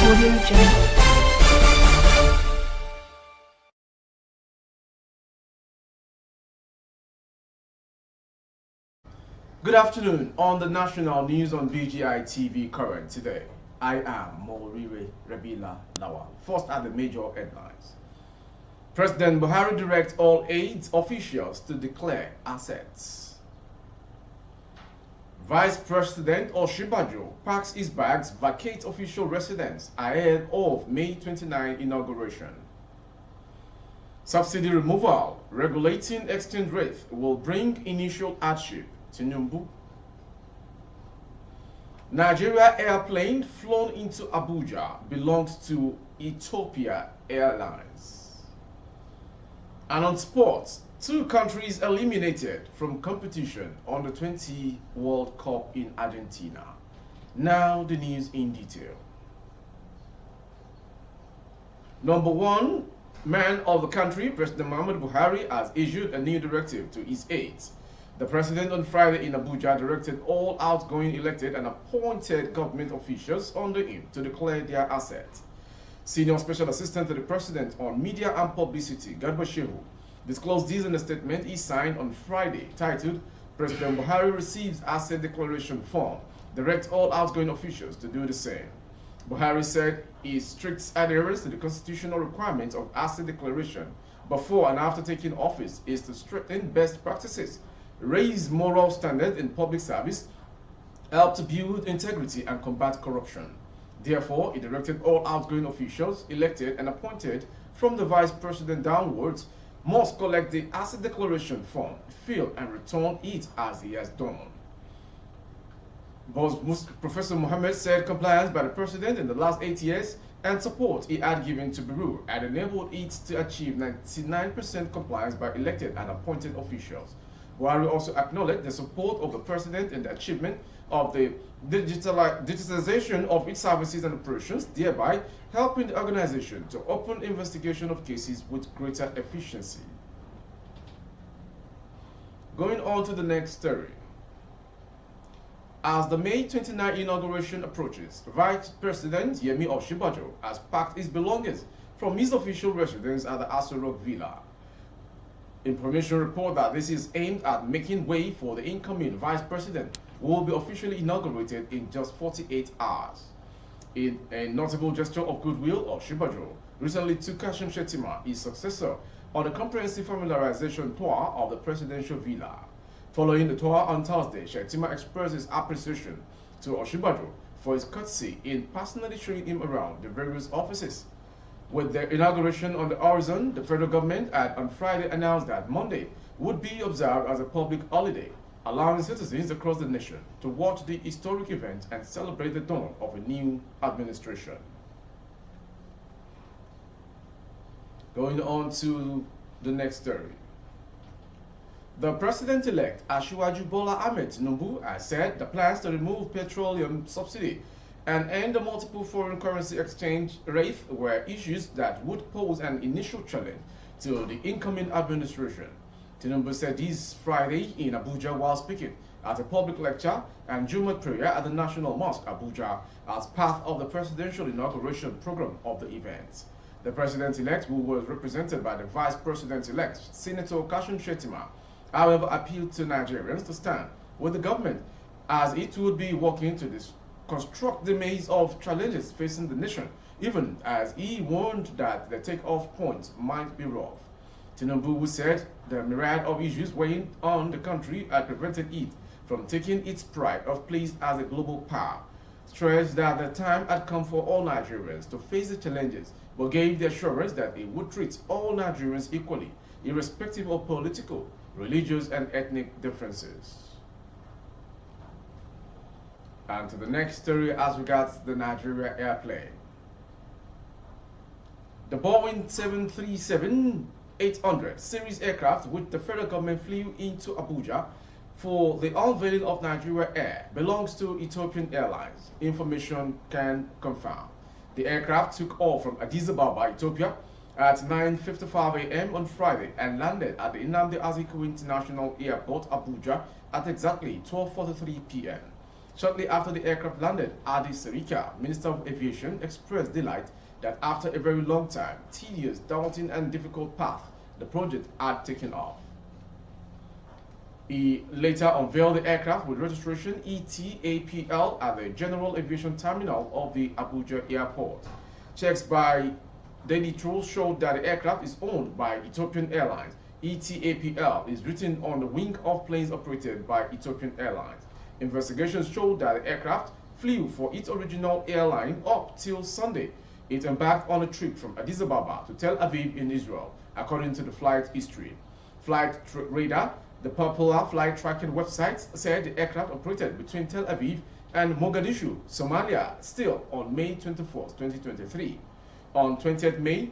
Audio Jungle. Good afternoon on the national news on BGI TV current today. I am Morire Rabila Lawal. First are the major headlines. President Buhari directs all aids officials to declare assets. Vice President Osinbajo packs his bags, vacates official residence ahead of May 29 inauguration. Subsidy removal, regulating exchange rate will bring initial hardship. Tinubu. Nigeria airplane flown into Abuja belongs to Ethiopia Airlines. And on sports, two countries eliminated from competition on the 20 World Cup in Argentina. Now the news in detail. Number one, man of the country, President Muhammadu Buhari, has issued a new directive to his aides. The president on Friday in Abuja directed all outgoing elected and appointed government officials under him to declare their assets. Senior Special Assistant to the President on Media and Publicity, Garba Shehu, disclosed this in a statement he signed on Friday titled, President Buhari receives asset declaration form, direct all outgoing officials to do the same. Buhari said his strict adherence to the constitutional requirements of asset declaration before and after taking office is to strengthen best practices, raise moral standards in public service, help to build integrity and combat corruption. Therefore, he directed all outgoing officials elected and appointed from the vice president downwards must collect the asset declaration form, fill and return it as he has done. Professor Mohammed said compliance by the president in the last 8 years and support he had given to Bureau had enabled it to achieve 99% compliance by elected and appointed officials. Buhari also acknowledged the support of the president in the achievement of the digitalization of its services and operations, thereby helping the organization to open investigation of cases with greater efficiency. Going on to the next story. As the May 29 inauguration approaches, Vice President Yemi Osinbajo has packed his belongings from his official residence at the Aso Rock Villa. Information report that this is aimed at making way for the incoming vice president who will be officially inaugurated in just 48 hours. In a notable gesture of goodwill, Osinbajo recently took Kashim Shettima, his successor, on a comprehensive familiarization tour of the presidential villa. Following the tour on Thursday, Shettima expressed his appreciation to Osinbajo for his courtesy in personally showing him around the various offices. With the inauguration on the horizon, the federal government had on Friday announced that Monday would be observed as a public holiday, allowing citizens across the nation to watch the historic event and celebrate the dawn of a new administration. Going on to the next story. The president-elect Asiwaju Bola Ahmed Tinubu has said the plans to remove petroleum subsidy and end the multiple foreign currency exchange rate were issues that would pose an initial challenge to the incoming administration. Tinubu said this Friday in Abuja while speaking at a public lecture and Jumat prayer at the National Mosque, Abuja, as part of the presidential inauguration program of the event. The president-elect, who was represented by the vice president-elect, Senator Kashim Shettima, however, appealed to Nigerians to stand with the government as it would be working to construct the maze of challenges facing the nation, even as he warned that the takeoff point might be rough. Tinubu said the myriad of issues weighing on the country had prevented it from taking its pride of place as a global power, stressed that the time had come for all Nigerians to face the challenges, but gave the assurance that he would treat all Nigerians equally, irrespective of political, religious, and ethnic differences. And to the next story as regards the Nigeria airplane. The Boeing 737-800 series aircraft which the federal government flew into Abuja for the unveiling of Nigeria Air belongs to Ethiopian Airlines. Information can confirm. The aircraft took off from Addis Ababa, Ethiopia at 9:55 a.m. on Friday and landed at the Nnamdi Azikiwe International Airport, Abuja at exactly 12:43 p.m. Shortly after the aircraft landed, Adi Sarika, Minister of Aviation, expressed delight that after a very long time, tedious, daunting and difficult path, the project had taken off. He later unveiled the aircraft with registration ETAPL at the General Aviation Terminal of the Abuja Airport. Checks by Daily Trust showed that the aircraft is owned by Ethiopian Airlines. ETAPL is written on the wing of planes operated by Ethiopian Airlines. Investigations showed that the aircraft flew for its original airline up till Sunday. It embarked on a trip from Addis Ababa to Tel Aviv in Israel, according to the flight history. Flight Radar, the popular flight tracking website, said the aircraft operated between Tel Aviv and Mogadishu, Somalia, still on May 24, 2023. On 20th May,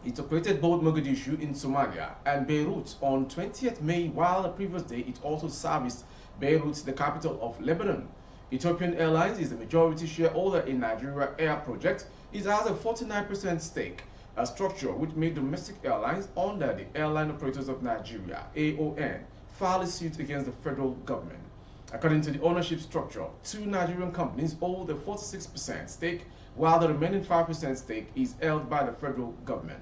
it operated both Mogadishu in Somalia and Beirut on 20th May, while the previous day it also serviced Beirut, the capital of Lebanon. Ethiopian Airlines is the majority shareholder in Nigeria Air Project. It has a 49% stake, a structure which made domestic airlines under the Airline Operators of Nigeria, AON, file a suit against the federal government. According to the ownership structure, two Nigerian companies hold a 46% stake, while the remaining 5% stake is held by the federal government.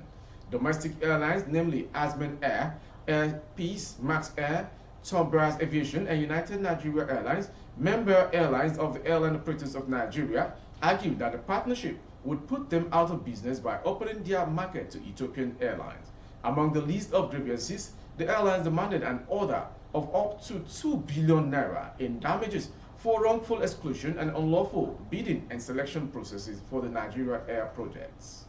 Domestic airlines, namely Azman Air, Air Peace, Max Air, Tom-Brass Aviation, and United Nigeria Airlines, member airlines of the Airline Operators of Nigeria, argued that the partnership would put them out of business by opening their market to Ethiopian Airlines. Among the list of grievances, the airlines demanded an order of up to 2 billion naira in damages for wrongful exclusion and unlawful bidding and selection processes for the Nigeria Air projects.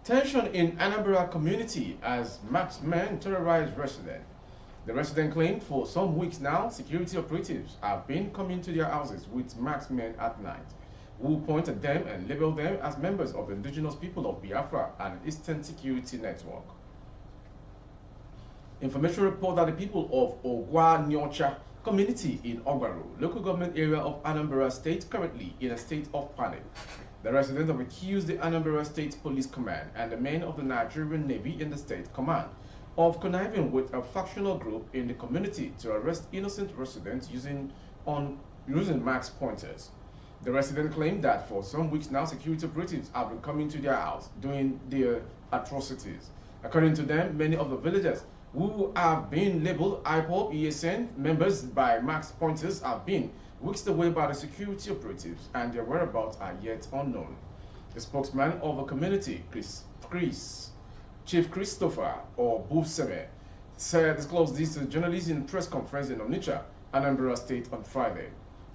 Tension in Anambra community as marksmen terrorized resident. The resident claimed for some weeks now, security operatives have been coming to their houses with marksmen at night, who point at them and label them as members of the indigenous people of Biafra and Eastern Security Network. Information report that the people of Ogwa Nyocha community in Ogbaru, local government area of Anambra State, currently in a state of panic. The residents have accused the Anambra State Police Command and the men of the Nigerian Navy in the state command of conniving with a factional group in the community to arrest innocent residents using max pointers. The resident claimed that for some weeks now, security operatives have been coming to their house doing their atrocities. According to them, many of the villagers who have been labeled IPOB ESN members by max pointers have been whisked away by the security operatives, and their whereabouts are yet unknown. The spokesman of the community, Chief Christopher or Bufseme, disclosed this to journalists in a press conference in Onitsha, Anambra State on Friday.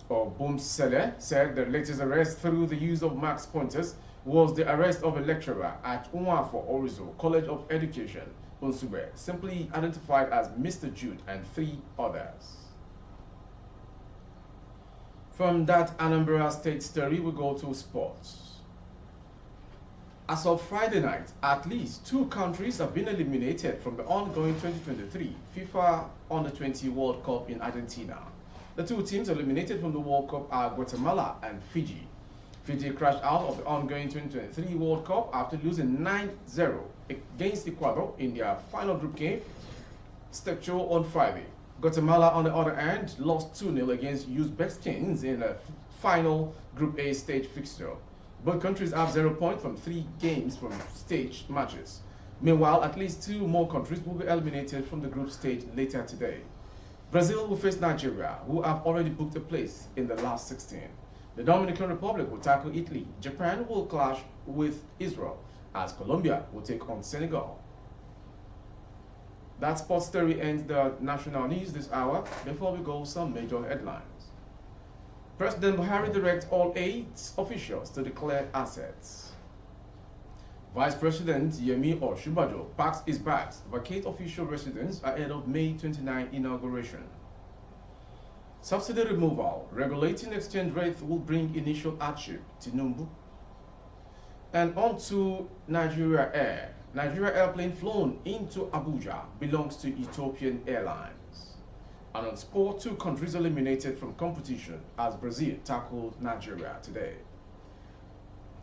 Bumsele said the latest arrest through the use of max pointers was the arrest of a lecturer at Unwafo Orizo College of Education, Unsube, simply identified as Mr. Jude, and 3 others. From that Anambra State story, we go to sports. As of Friday night, at least 2 countries have been eliminated from the ongoing 2023 FIFA Under-20 World Cup in Argentina. The 2 teams eliminated from the World Cup are Guatemala and Fiji. Fiji crashed out of the ongoing 2023 World Cup after losing 9-0 against Ecuador in their final group game, structured on Friday. Guatemala, on the other hand, lost 2-0 against Uzbekistan in a final Group A stage fixture. Both countries have 0 points from 3 games from stage matches. Meanwhile, at least 2 more countries will be eliminated from the group stage later today. Brazil will face Nigeria, who have already booked a place in the last 16. The Dominican Republic will tackle Italy. Japan will clash with Israel, as Colombia will take on Senegal. That sports story ends the national news this hour. Before we go, some major headlines. President Buhari directs all 8 officials to declare assets. Vice President Yemi Osinbajo packs his bags, vacate official residence ahead of May 29 inauguration. Subsidy removal, regulating exchange rate will bring initial hardship to Tinubu. And on to Nigeria Air. Nigeria airplane flown into Abuja belongs to Ethiopian Airlines. And on sport, 2 countries eliminated from competition as Brazil tackled Nigeria today.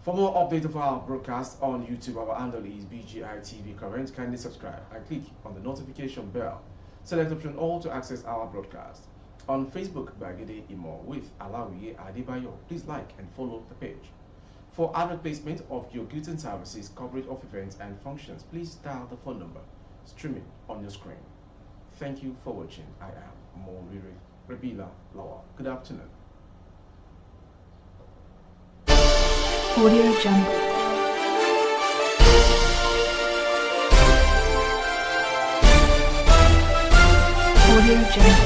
For more updates of our broadcast on YouTube, our handle is BGI TV Current. Kindly subscribe and click on the notification bell. Select option all to access our broadcast. On Facebook, Bagede Imo with Alawiye Adebayo. Please like and follow the page. For advertisement of your goods and services, coverage of events and functions, please dial the phone number streaming on your screen. Thank you for watching. I am Moriri Rabila Lawal. Good afternoon. Audio Jungle. Audio Jungle.